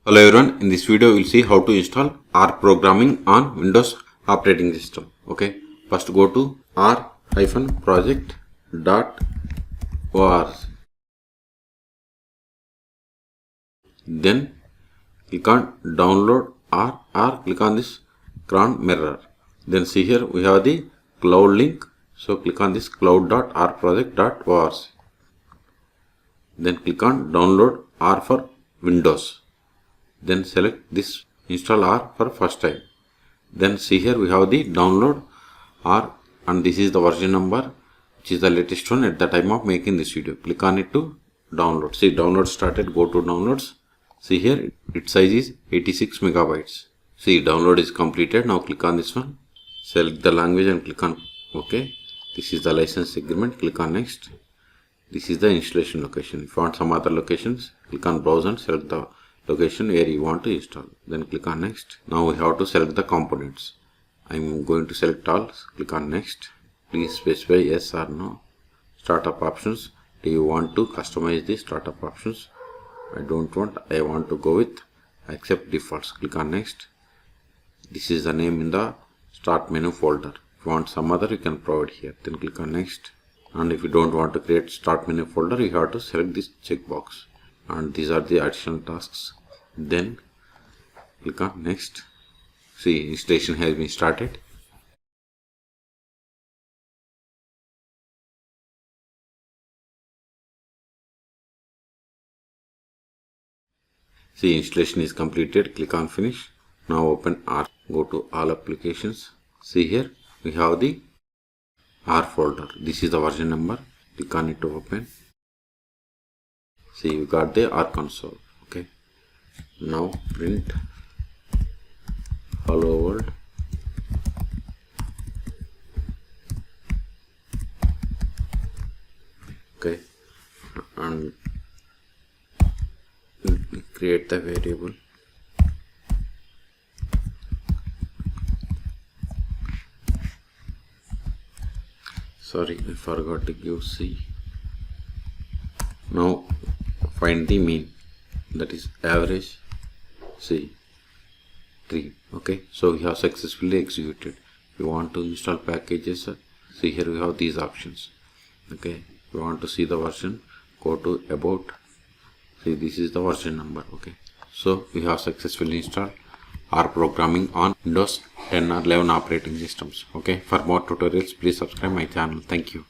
Hello everyone, in this video we will see how to install R programming on Windows operating system. Okay, first go to r-project.org, then click on download R or click on this CRAN mirror. Then see here we have the cloud link, so click on this cloud.rproject.org. Then click on download R for Windows. Then select this install R for first time. Then see here we have the download R and this is the version number which is the latest one at the time of making this video. Click on it to download. See, download started. Go to downloads. See here its size is 86 megabytes. See, download is completed. Now click on this one. Select the language and click on OK. This is the license agreement. Click on next. This is the installation location. If you want some other locations, click on browse and select the location where you want to install. Then click on next. Now we have to select the components. I am going to select all. Click on next. Please specify yes or no. Startup options. Do you want to customize the startup options? I don't want. I want to go with accept defaults. Click on next. This is the name in the start menu folder. If you want some other, you can provide here. Then click on next. And if you don't want to create start menu folder, you have to select this checkbox. And these are the additional tasks. Then click on next. See, installation has been started. See, installation is completed. Click on finish. Now open R. Go to all applications. See here we have the R folder. This is the version number. Click on it to open. See, you got the R console. Okay. Now print hello world. Okay. And create the variable. Sorry, I forgot to give C. Now find the mean, that is average. See, 3. Okay, so we have successfully executed. If you want to install packages, see here we have these options. Okay, if you want to see the version, go to about. See, this is the version number. Okay, so we have successfully installed R programming on Windows 10 or 11 operating systems. Okay, for more tutorials please subscribe my channel. Thank you.